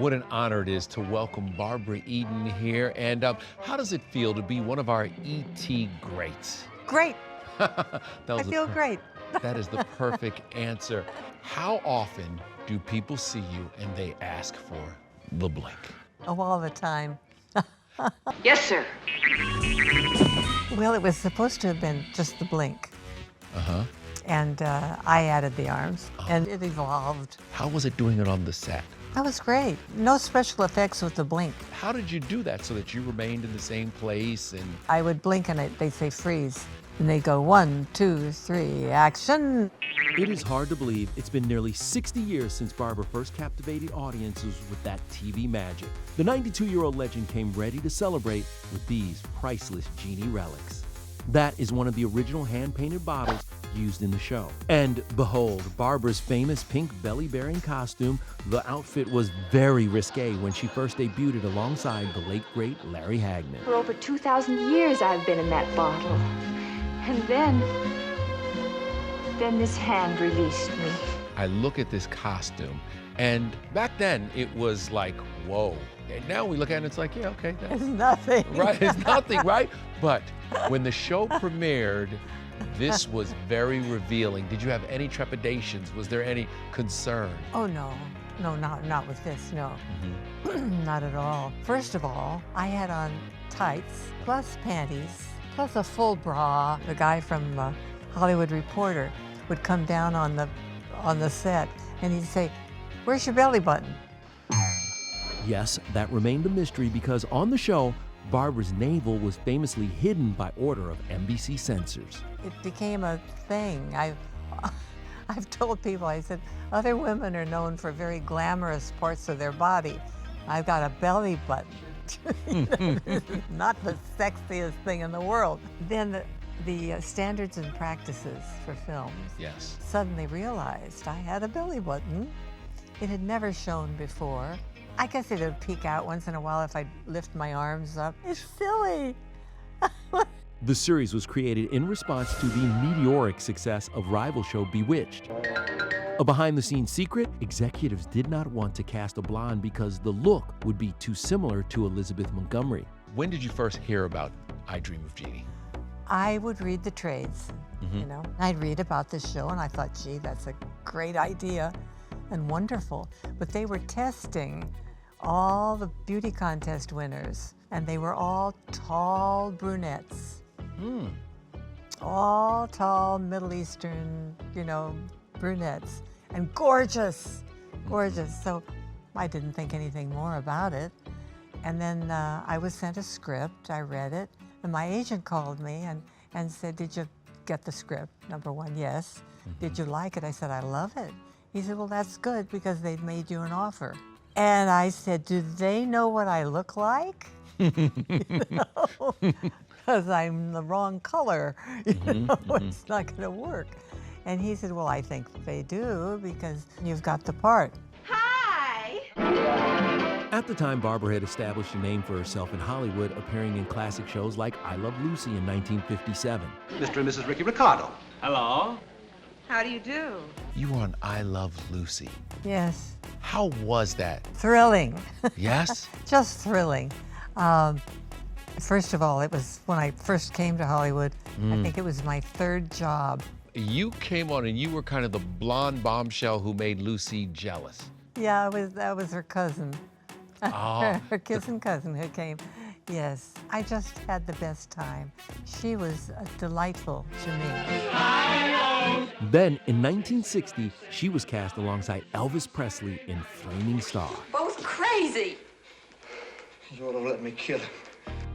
What an honor it is to welcome Barbara Eden here. And how does it feel to be one of our E.T. greats? Great. I feel great. That is the perfect answer. How often do people see you and they ask for the blink? Oh, all the time. Yes, sir. Well, it was supposed to have been just the blink. Uh-huh. And I added the arms, and it evolved. How was it doing it on the set? That was great. No special effects with the blink. How did you do that so that you remained in the same place? And I would blink and they'd say freeze. And they'd go 1, 2, 3, action. It is hard to believe it's been nearly 60 years since Barbara first captivated audiences with that TV magic. The 92-year-old legend came ready to celebrate with these priceless Jeannie relics. That is one of the original hand-painted bottles used in the show. And behold, Barbara's famous pink belly-bearing costume. The outfit was very risque when she first debuted it alongside the late, great Larry Hagman. For over 2,000 years I've been in that bottle. And then this hand released me. I look at this costume, and back then it was like, whoa. And now we look at it and it's like, yeah, okay. It's nothing. Right, it's nothing, right? But when the show premiered, this was very revealing. Did you have any trepidations? Was there any concern? Oh, no. No, not with this, no. Not at all. First of all, I had on tights, plus panties, plus a full bra. The guy from Hollywood Reporter would come down on the set and he'd say, "Where's your belly button?" Yes, that remained a mystery because on the show, Barbara's navel was famously hidden by order of NBC censors. It became a thing. I've told people, I said, other women are known for very glamorous parts of their body. I've got a belly button. Not the sexiest thing in the world. Then the standards and practices for films Yes. suddenly realized I had a belly button. It had never shown before. I guess it would peek out once in a while if I'd lift my arms up. It's silly. The series was created in response to the meteoric success of rival show Bewitched. A behind-the-scenes secret, executives did not want to cast a blonde because the look would be too similar to Elizabeth Montgomery. When did you first hear about I Dream of Jeannie? I would read the trades, you know. I'd read about this show and I thought, gee, that's a great idea and wonderful. But they were testing all the beauty contest winners and they were all tall brunettes. All tall Middle Eastern, you know, brunettes and gorgeous, gorgeous. So I didn't think anything more about it. And then I was sent a script, I read it, and my agent called me and said, "Did you get the script?" Number one, yes. "Did you like it?" I said, "I love it." He said, "Well, that's good because they've made you an offer." And I said, "Do they know what I look like?" Because I'm the wrong color, it's not gonna work. And he said, "Well, I think they do because you've got the part." Hi! At the time, Barbara had established a name for herself in Hollywood, appearing in classic shows like I Love Lucy in 1957. Mr. and Mrs. Ricky Ricardo. Hello. How do you do? You were on I Love Lucy. Yes, How was that? thrilling, Yes? just thrilling. First of all, it was when I first came to Hollywood, I think it was my third job. You came on and you were kind of the blonde bombshell who made Lucy jealous. Yeah, that was her cousin. Oh. Her kissing cousin who came. Yes, I just had the best time. She was delightful to me. Then, in 1960, she was cast alongside Elvis Presley in Flaming Star. Both crazy. You ought to let me kill him.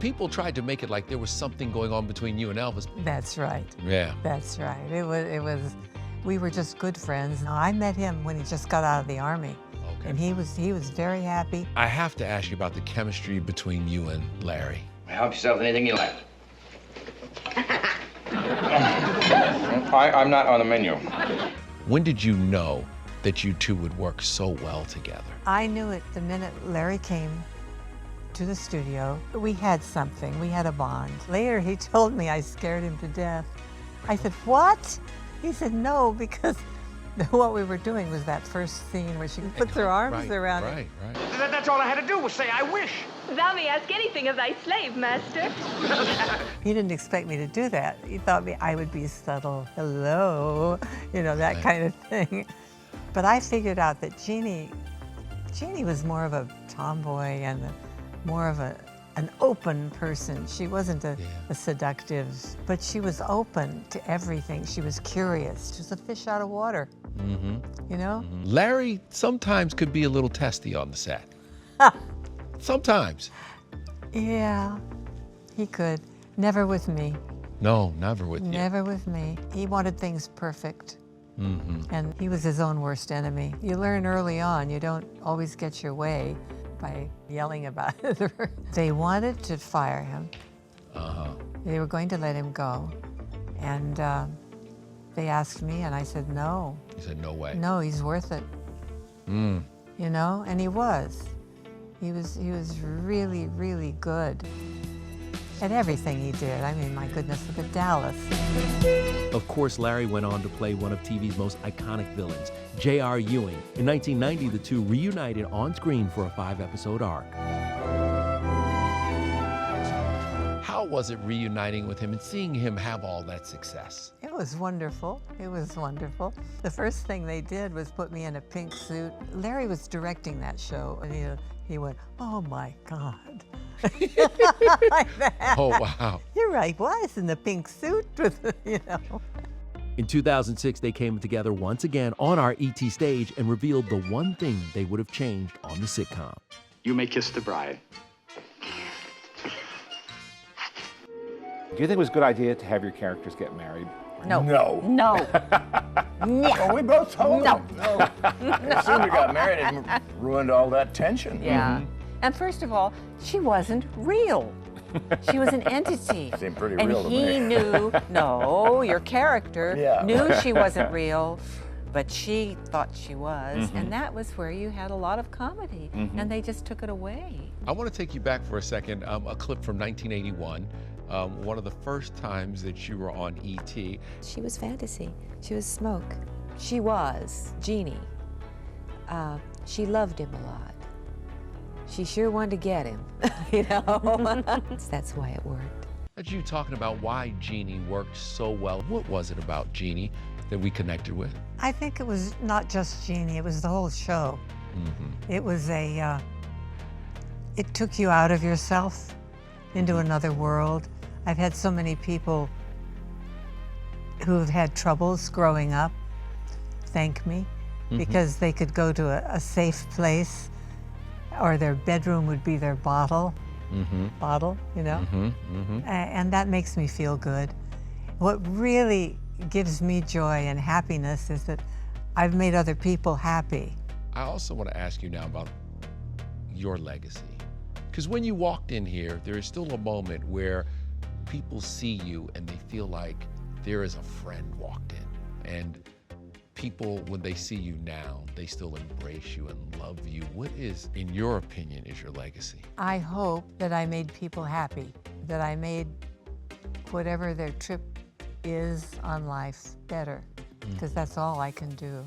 People tried to make it like there was something going on between you and Elvis. That's right. Yeah. That's right. It was. We were just good friends. I met him when he just got out of the Army. Okay. And he was very happy. I have to ask you about the chemistry between you and Larry. Help yourself with anything you like. I'm not on the menu. When did you know that you two would work so well together? I knew it the minute Larry came to the studio. We had something. We had a bond. Later, he told me I scared him to death. I said, "What?" He said, "No, because what we were doing was that first scene where she puts her arms around him. Right. That's all I had to do was say, I wish. Thou may ask anything of thy slave, master. He didn't expect me to do that. He thought I would be subtle, hello, you know, that kind of thing. But I figured out that Jeannie was more of a tomboy and more of an open person. She wasn't a seductive, but she was open to everything. She was curious. She was a fish out of water, you know? Larry sometimes could be a little testy on the set. Sometimes. Yeah, he could. Never with me. No, never with you. Never with me. He wanted things perfect. And he was his own worst enemy. You learn early on, you don't always get your way by yelling about it. They wanted to fire him. They were going to let him go. And they asked me, and I said no. You said no way. No, he's worth it. You know, and he was. He was really, really good at everything he did. I mean, my goodness, look at Dallas. Of course, Larry went on to play one of TV's most iconic villains, J.R. Ewing. In 1990, the two reunited on screen for a 5-episode arc. How was it reuniting with him and seeing him have all that success? It was wonderful. It was wonderful. The first thing they did was put me in a pink suit. Larry was directing that show, and he went, oh my God. Like that. Oh, wow. You're right, why is in the pink suit with, you know? In 2006, they came together once again on our ET stage and revealed the one thing they would have changed on the sitcom. You may kiss the bride. Do you think it was a good idea to have your characters get married? No. No. No. Well, we both told No. them. No. As soon as we got married, it ruined all that tension. Yeah. And first of all, she wasn't real. She was an entity. Seemed pretty and real to he me. knew, no, your character Yeah. knew she wasn't real, but she thought she was. And that was where you had a lot of comedy. And they just took it away. I want to take you back for a second, a clip from 1981. One of the first times that you were on ET. She was fantasy. She was smoke. She was Jeannie. She loved him a lot. She sure wanted to get him, you know? That's why it worked. That's you talking about why Jeannie worked so well. What was it about Jeannie that we connected with? I think it was not just Jeannie, it was the whole show. It was it took you out of yourself into another world. I've had so many people who've had troubles growing up thank me because they could go to a safe place, or their bedroom would be their bottle, you know? And that makes me feel good. What really gives me joy and happiness is that I've made other people happy. I also want to ask you now about your legacy. Because when you walked in here, there is still a moment where people see you and they feel like there is a friend walked in. And people, when they see you now, they still embrace you and love you. What is, in your opinion, is your legacy? I hope that I made people happy, that I made whatever their trip is on life better, because that's all I can do.